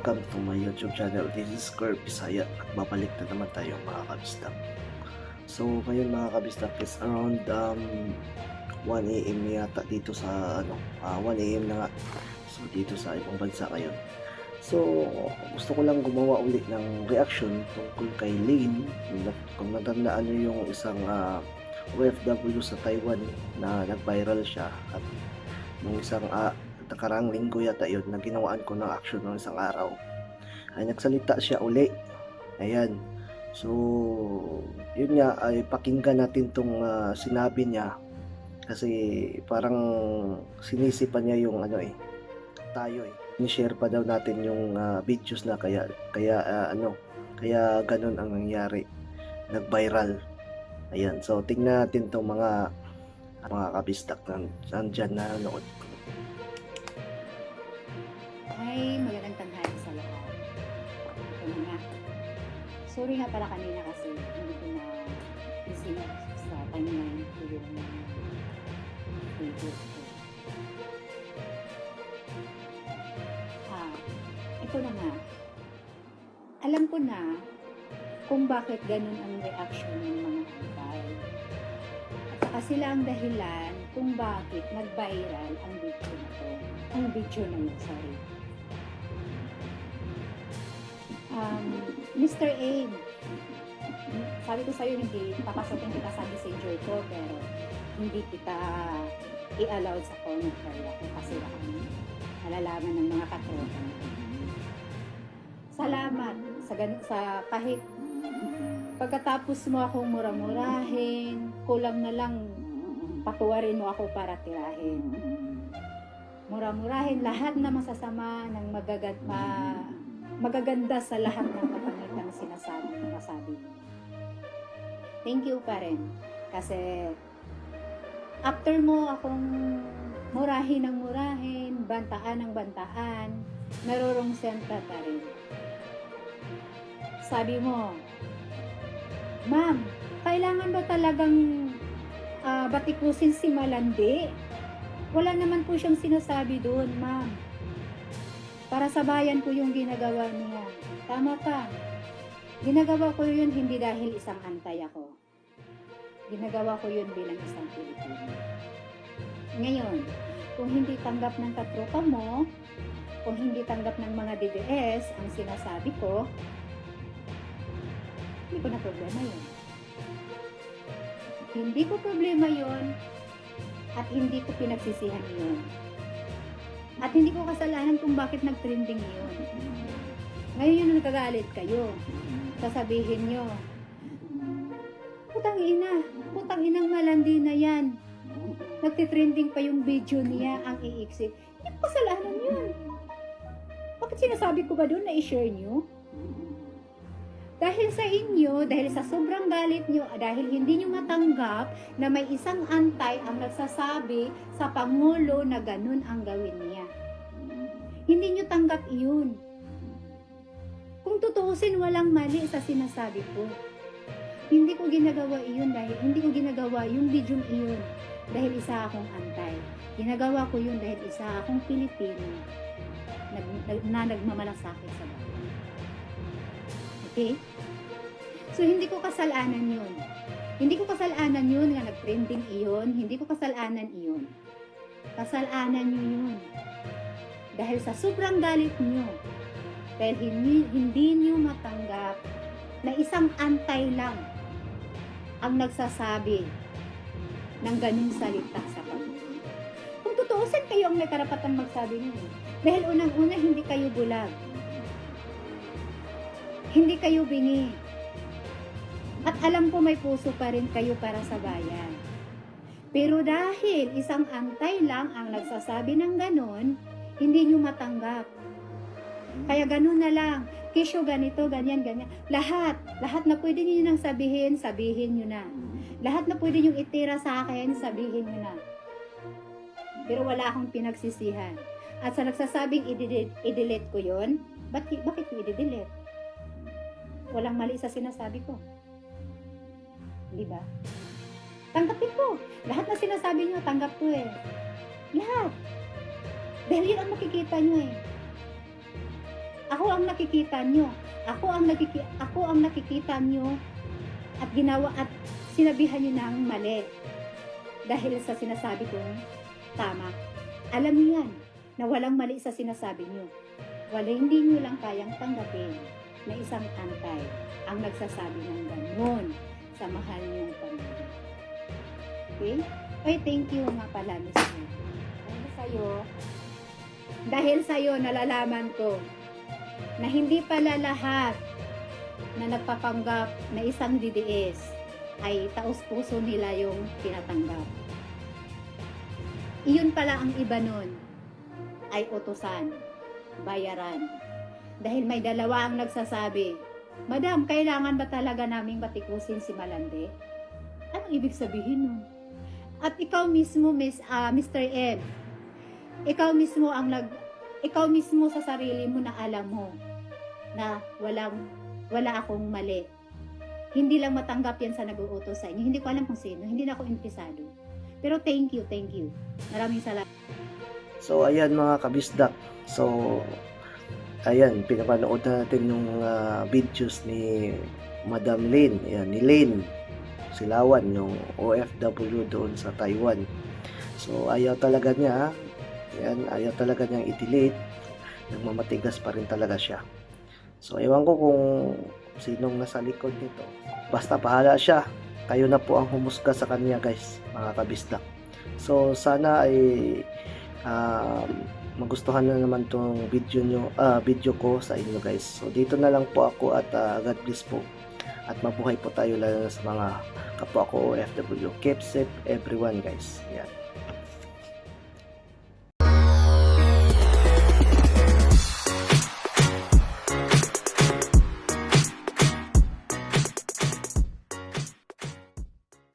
welcome to my YouTube channel. This is Kurt Bisaya at babalik na naman tayo mga kabistak. So ngayon mga kabistak is around 1 AM yata dito sa 1 AM na nga. So dito sa ibang bansa ngayon. So gusto ko lang gumawa ulit ng reaction tungkol kay Lane. Kung natandaan nyo yung isang OFW sa Taiwan na nag-viral siya at nung isang nakaraang linggo yata yun na ginawaan ko ng action ng isang araw ay nagsalita siya uli. Ayan, so yun nga, ay pakinggan natin tong sinabi niya kasi parang sinisipan niya yung tayo ni-share pa daw natin yung videos na kaya ganun ang nangyari, nag-viral. Ayan, so tingnan natin tong mga kabistak na nandyan na nanood. Ay, magandang tanghali sa lahat. Ito na nga. Sorry nga pala kanina kasi hindi ko na isinap sa timeline ko yung videos ko. Ito na nga. Alam ko na kung bakit ganun ang reaction ng mga antay. At saka sila ang dahilan kung bakit nag-viral ang video na to. Ang video na yun, sorry. Mr. Abe, sabi ko sa'yo hindi papasokin kita sa messenger ko pero hindi kita i-allowed sa commentary ako kasi baka nalalaman ng mga katropa. Salamat sa kahit pagkatapos mo akong mura-murahin, kulang na lang patuwarin mo ako para tirahin. Mura-murahin lahat na masasama ng magaganda sa lahat ng kapanitang sinasabi mo. Thank you pa rin. Kasi after mo akong murahin ng murahin, bantaan ng bantaan, narurungsen ka pa rin. Sabi mo, Ma'am, kailangan ba talagang batikusin si Malandi? Wala naman po siyang sinasabi doon, Ma'am. Para sa bayan ko yung ginagawa niya. Tama ka. Ginagawa ko yun hindi dahil isang antay ako. Ginagawa ko yun bilang isang Pilipino. Ngayon, kung hindi tanggap ng katropa mo, kung hindi tanggap ng mga DDS ang sinasabi ko, hindi ko na problema yun. Hindi ko problema yun at hindi ko pinagsisihan yun. At hindi ko kasalanan kung bakit nag-trending yun. Ngayon yung nagkagalit kayo. Sasabihin nyo, putang inang Malandi na yan. Nagtitrending pa yung video niya, ang iiksi. Hindi ko kasalanan yun. Bakit sinasabi ko ba doon na i-share nyo? Dahil sa inyo, dahil sa sobrang galit nyo, dahil hindi nyo matanggap na may isang antay ang nagsasabi sa Pangulo na ganun ang gawin niya. Hindi nyo tanggap iyon. Kung tutuusin, walang mali sa sinasabi ko. Hindi ko ginagawa iyon dahil hindi ko ginagawa yung video iyon dahil isa akong antay. Ginagawa ko yun dahil isa akong Pilipino na nagmamalasakit sa bayan. Okay? So, hindi ko kasalanan yun. Hindi ko kasalanan yun nga nag-trending iyon. Hindi ko kasalanan iyon. Kasalanan nyo yun. Dahil sa sobrang galit nyo, dahil hindi nyo matanggap na isang antay lang ang nagsasabi ng ganung salita sa Pangulo. Kung tutuusin, kayo ang may karapatan magsabi nyo. Dahil unang-una, hindi kayo bulag. Hindi kayo bingi. At alam ko may puso pa rin kayo para sa bayan. Pero dahil isang antay lang ang nagsasabi ng ganon, hindi nyo matanggap. Kaya ganon na lang. Kisyo ganito, ganyan, ganyan. Lahat na pwede nyo nang sabihin nyo na. Lahat na pwede nyo itira sa akin, sabihin nyo na. Pero wala akong pinagsisihan. At sa nagsasabing i-delete ko yon, bakit ko i-delete? Walang mali sa sinasabi ko. Di ba? Tanggapin ko. Lahat na sinasabi nyo, tanggap ko eh. Lahat. Dahil yun ang makikita nyo eh. Ako ang nakikita nyo. Ako ang nakikita nyo at ginawa at sinabihan nyo ng mali. Dahil sa sinasabi kong tama. Alam niyo yan, na walang mali sa sinasabi nyo. Hindi nyo lang kayang tanggapin na isang antay ang nagsasabi ng ganun sa mahal niyong pamilya. Okay? Ay, thank you nga pala, Miss Lee. Dahil sa'yo, nalalaman ko na hindi pala lahat na nagpapanggap na isang DDS ay taos-puso nila yung tinatanggap. Iyon pala ang iba nun ay utusan, bayaran. Dahil may dalawa ang nagsasabi, Madam, kailangan ba talaga naming batikusin si Malande? Anong ibig sabihin nun? At ikaw mismo, Mr. Ed, ikaw mismo sa sarili mo na alam mo na wala akong mali. Hindi lang matanggap yan sa nag-uutos sa inyo. Hindi ko alam kung sino. Hindi na ako interesado. Pero thank you. Maraming salamat. So ayan mga kabisdak. So ayan, pinapanood natin yung videos ni Madam Lynn. Ayan, ni Lynn Silawan, yung OFW doon sa Taiwan. So ayaw talaga niya. Ayan, ayaw talaga niyang i-delete. Nagmamatigas pa rin talaga siya. So ewan ko kung sinong nasa likod nito. Basta bahala siya. Kayo na po ang humusga sa kanya, guys, mga kabisdak. So sana ay magustuhan na naman tong video ko sa inyo, guys. So dito na lang po ako at God bless po. At mabuhay po tayo lalo na sa mga kapwa ko OFW. Keep safe everyone, guys. Yan.